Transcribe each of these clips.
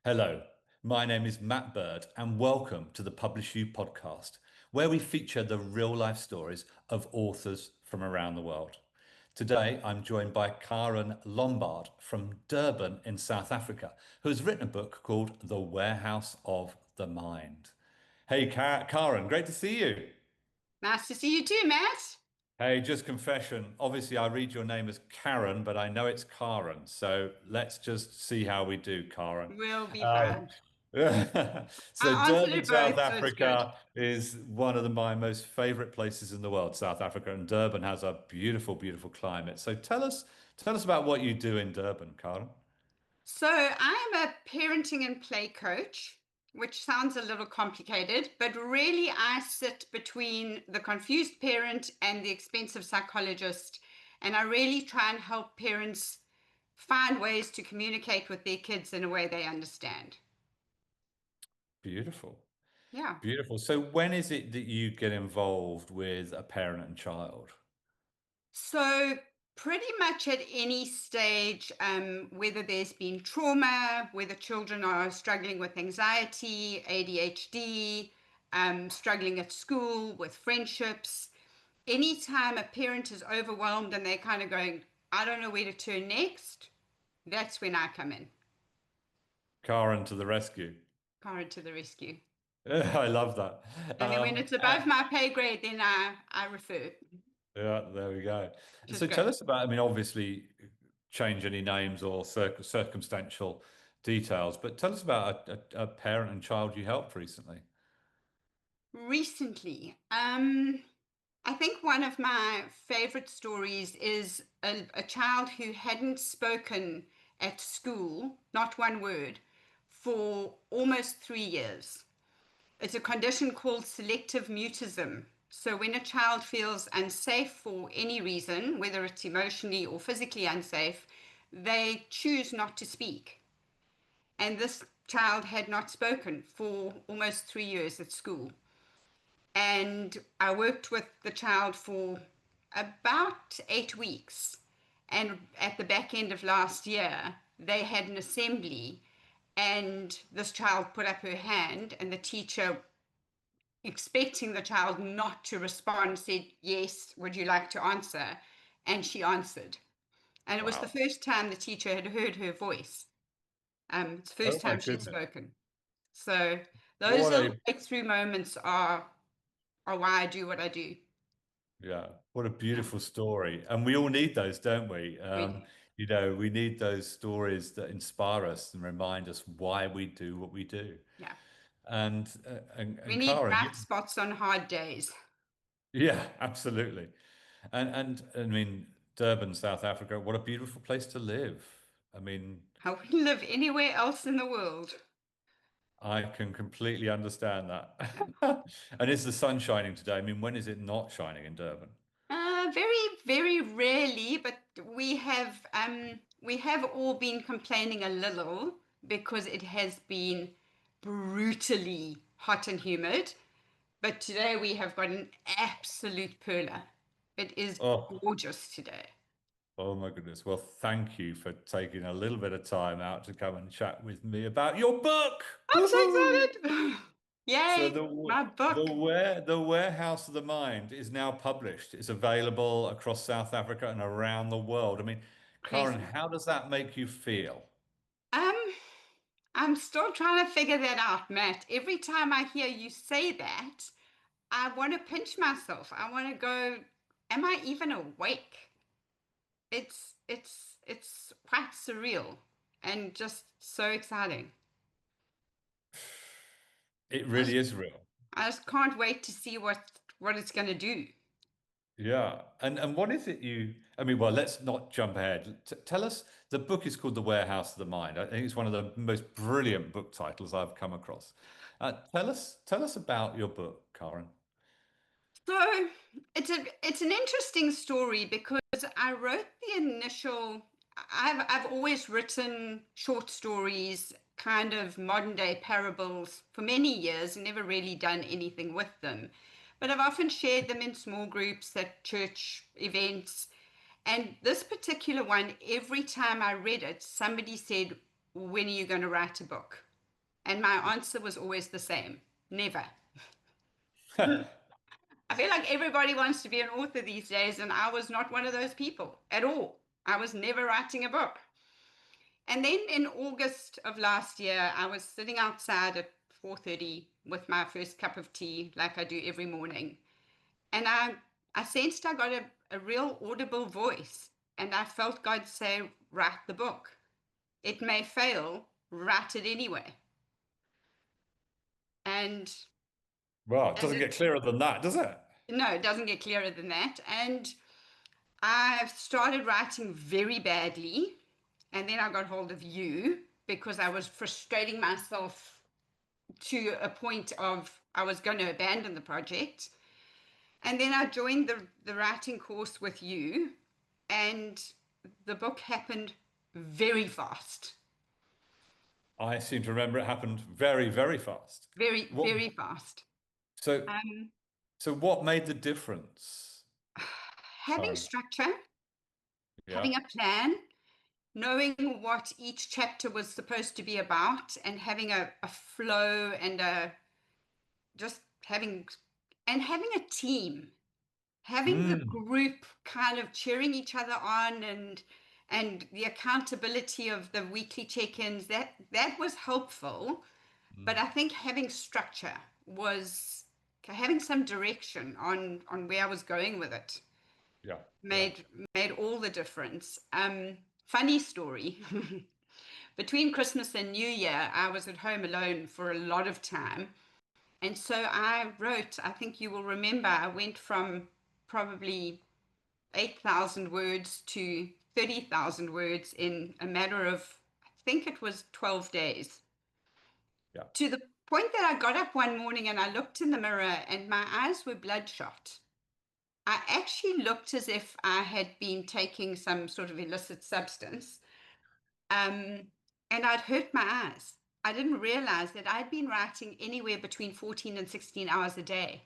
Hello, my name is Matt Bird, and welcome to the PublishU Podcast, where we feature the real life stories of authors from around the world. Today, I'm joined by Karen Lombard from Durban in South Africa, who has written a book called The Warehouse of the Mind. Hey, Karen, great to see you. Nice to see you too, Matt. Hey, just confession. Obviously, I read your name as Karen, but I know it's Karen. So let's just see how we do, Karen. We'll be Um, fine. so I answered Durban, it South both, so it's good. Africa is one of my most favorite places in the world, South Africa, and Durban has a beautiful, beautiful climate. So tell us about what you do in Durban, Karen. So, I am a parenting and play coach, which sounds a little complicated, but really I sit between the confused parent and the expensive psychologist. And I really try and help parents find ways to communicate with their kids in a way they understand. Beautiful, Yeah. beautiful. So when is it that you get involved with a parent and child? So, pretty much at any stage, whether there's been trauma, whether children are struggling with anxiety, ADHD, struggling at school with friendships, anytime a parent is overwhelmed and they're kind of going, I don't know where to turn next, that's when I come in. Karen to the rescue. Karen to the rescue. I love that. And then when it's above my pay grade, then I refer, Yeah, there we go. which is So tell good. us about, I mean, obviously, change any names or circumstantial details, but tell us about a parent and child you helped recently. Recently, I think one of my favorite stories is a child who hadn't spoken at school, not one word, for almost 3 years. It's a condition called selective mutism. So, when a child feels unsafe for any reason, whether it's emotionally or physically unsafe, they choose not to speak. And this child had not spoken for almost 3 years at school. And I worked with the child for about 8 weeks. And at the back end of last year, they had an assembly, and this child put up her hand, and the teacher, expecting the child not to respond, said, Yes, would you like to answer? And she answered. And it was the Wow. first time the teacher had heard her voice. It's the Oh first my time she'd goodness. spoken. So those What little a, breakthrough moments are why I do what I do. yeah, what a Yeah, beautiful story. And we all need those, don't we? we do. We need those stories that inspire us and remind us why we do what we do. Yeah. We And need Karen, bright spots on hard days. yeah, absolutely. And I mean, Durban, South Africa, what a beautiful place to live. I mean, I wouldn't live anywhere else in the world. I can completely understand Yeah. that. And is the sun shining today? I mean, when is it not shining in Durban? Very, very rarely, but we have all been complaining a little because it has been brutally hot and humid. But today we have got an absolute perler. It is Oh, gorgeous today. oh my goodness. Well, thank you for taking a little bit of time out to come and chat with me about your book. I'm so Woohoo! excited. So Yay, my book. the Warehouse of the Mind is now published. It's available across South Africa and around the world. I mean, Karen, Crazy. how does that make you feel? Um, I'm still trying to figure that out, Matt. Every time I hear you say that, I want to pinch myself. I want to go, am I even awake? It's quite surreal and just so exciting. It I just, really is real. I just can't wait to see what it's going to do. Yeah. And what is it I mean, well, let's not jump ahead. Tell us, the book is called The Warehouse of the Mind. I think it's one of the most brilliant book titles I've come across. Tell us about your book, Karen. So it's an interesting story because I wrote the initial. I've always written short stories, kind of modern day parables for many years, and never really done anything with them. But I've often shared them in small groups at church events. And this particular one, every time I read it, somebody said, When are you going to write a book? And my answer was always the same: never. I feel like everybody wants to be an author these days, and I was not one of those people at all. I was never writing a book. And then in August of last year, I was sitting outside at 4:30 with my first cup of tea, like I do every morning. And I sensed I got a real audible voice, and I felt God say, write the book. It may fail, write it anyway. And Well, it as doesn't it, get clearer than that, does it? no, it doesn't get clearer than that. And I started writing very badly. And then I got hold of you because I was frustrating myself to a point of I was going to abandon the project. And then I joined the writing course with you, and the book happened very fast. I seem to remember it happened very, very fast. Very, What, very fast. so, Um, so what made the difference, Having Karen? structure, Yeah. having a plan, knowing what each chapter was supposed to be about, and having a flow and just having a team, having the Mm. group kind of cheering each other on, and the accountability of the weekly check-ins, that was helpful. But Mm. I think having structure was having some direction on where I was going with it Yeah. Yeah. made made all the difference. Funny story. Between Christmas and New Year, I was at home alone for a lot of time. And so I wrote, I think you will remember, I went from probably 8,000 words to 30,000 words in a matter of, I think it was 12 days. Yeah. To the point that I got up one morning and I looked in the mirror and my eyes were bloodshot. I actually looked as if I had been taking some sort of illicit substance, um, and I'd hurt my eyes. I didn't realize that I'd been writing anywhere between 14 and 16 hours a day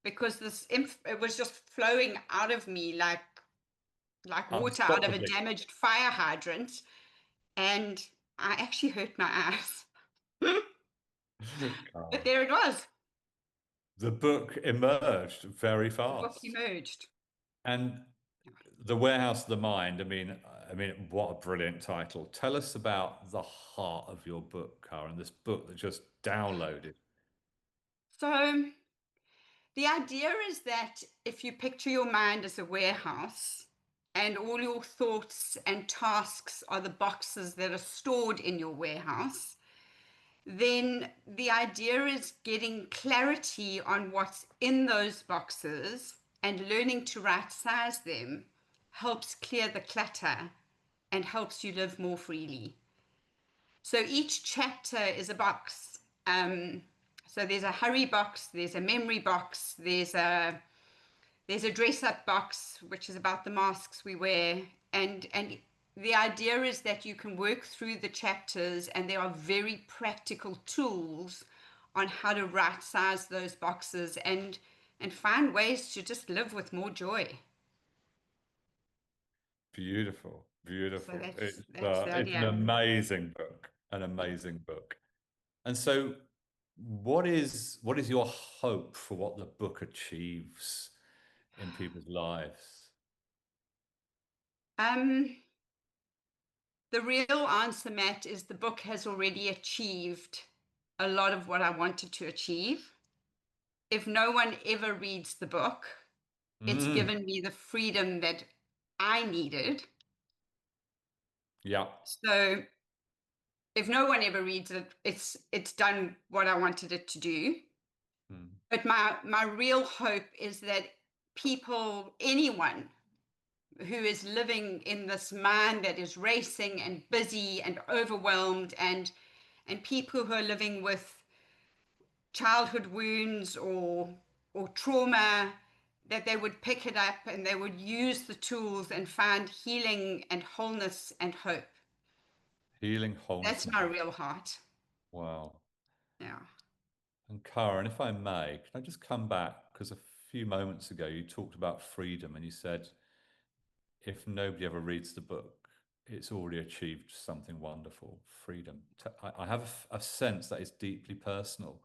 because it was just flowing out of me like water out of a Unstoppably. damaged fire hydrant, and I actually hurt my eyes. But Karen. there it was. The book emerged very The book fast. emerged. And The Warehouse of the Mind, I mean, what a brilliant title. Tell us about the heart of your book, Karen, this book that just downloaded. So the idea is that if you picture your mind as a warehouse and all your thoughts and tasks are the boxes that are stored in your warehouse, then the idea is getting clarity on what's in those boxes and learning to right size them helps clear the clutter and helps you live more freely. So each chapter is a box. So there's a hurry box, there's a memory box, there's a dress up box, which is about the masks we wear. And the idea is that you can work through the chapters and there are very practical tools on how to right size those boxes and find ways to just live with more joy. Beautiful, So beautiful. that's the It's an idea. amazing book, an amazing book. And so, what is your hope for what the book achieves in people's lives? Um, the real answer, Matt, is the book has already achieved a lot of what I wanted to achieve. If no one ever reads the book, it's Mm, given me the freedom that I needed. yeah. So if no one ever reads it, it's done what I wanted it to do. Mm. But my real hope is that people, anyone who is living in this mind that is racing and busy and overwhelmed, and people who are living with childhood wounds or trauma, that they would pick it up and they would use the tools and find healing and wholeness and hope. Healing, wholeness, That's and my hope. real heart. Wow. Yeah. And Karen, if I may, can I just come back? Because a few moments ago you talked about freedom and you said, if nobody ever reads the book, it's already achieved something wonderful, freedom. I have a sense that is deeply personal.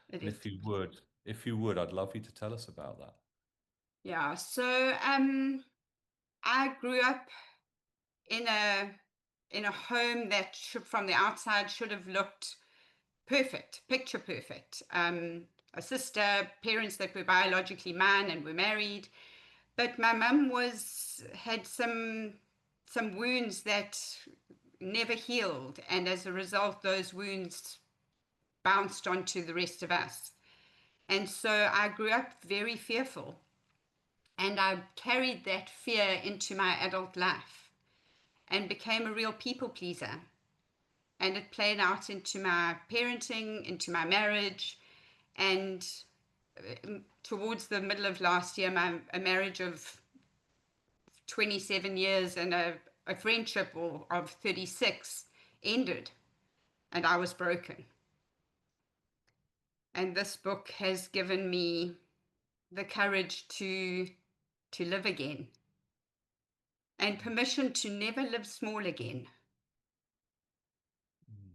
It And is. if you would, I'd love you to tell us about that. Yeah. So I grew up in a home that from the outside should have looked perfect, picture perfect. A sister, parents that were biologically mine and were married, but my mum had some wounds that never healed, and as a result, those wounds bounced onto the rest of us. And so I grew up very fearful, and I carried that fear into my adult life and became a real people pleaser. And it played out into my parenting, into my marriage, and towards the middle of last year, a marriage of 27 years and a friendship of 36 ended, and I was broken. And this book has given me the courage to live again and permission to never live small again. Mm.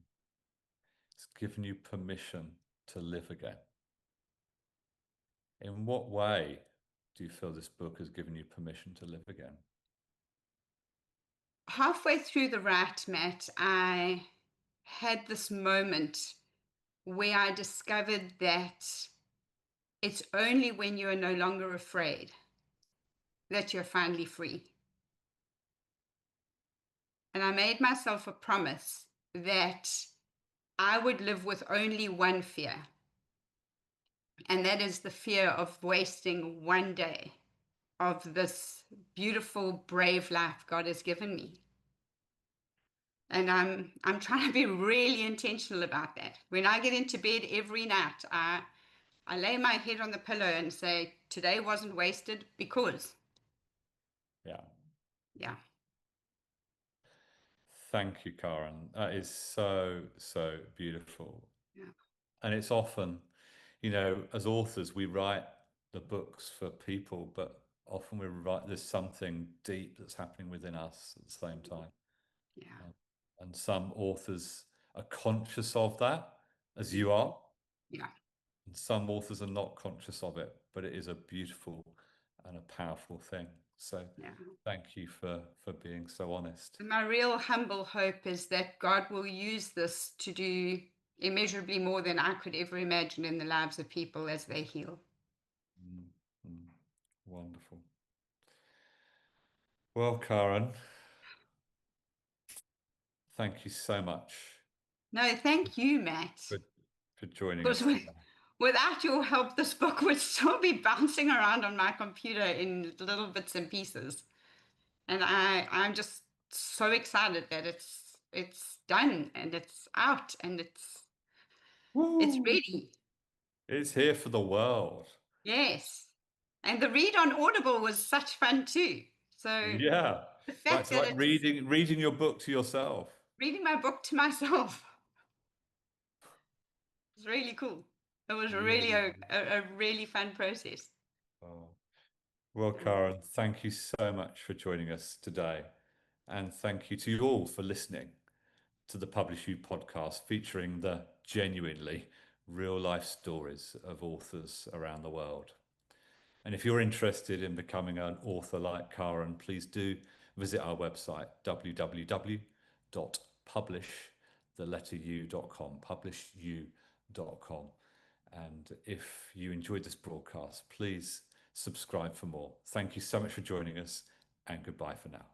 It's given you permission to live again. In what way do you feel this book has given you permission to live again? Halfway through the write, Matt, I had this moment where I discovered that it's only when you are no longer afraid that you're finally free. And I made myself a promise that I would live with only one fear, and that is the fear of wasting one day of this beautiful, brave life God has given me. And I'm trying to be really intentional about that. When I get into bed every night, I lay my head on the pillow and say, today wasn't wasted because. Yeah. Yeah. Thank you, Karen. That is so, so beautiful. Yeah. And it's often, you know, as authors, we write the books for people, but often there's something deep that's happening within us at the same time. Yeah. And some authors are conscious of that, as you are. Yeah. And some authors are not conscious of it, but it is a beautiful and a powerful thing. So Yeah. thank you for being so honest. And my real humble hope is that God will use this to do immeasurably more than I could ever imagine in the lives of people as they heal. Mm, mm. Wonderful. Well, Karen, thank you so much No, thank you, Matt. for, for joining Because us today. without your help, this book would still be bouncing around on my computer in little bits and pieces. And I'm just so excited that it's done and it's out and it's Woo! ready. It's here for the world. Yes. And the read on Audible was such fun too. So Yeah. the Right, fact it's that like it's reading your book to yourself. reading my book to myself is really cool. It was really Really. a really fun process. Oh. Well, Karen, thank you so much for joining us today. And thank you to you all for listening to the PublishU podcast featuring the genuinely real life stories of authors around the world. And if you're interested in becoming an author like Karen, please do visit our website, www.publishu.com, publishu.com. And if you enjoyed this broadcast, please subscribe for more. Thank you so much for joining us, and goodbye for now.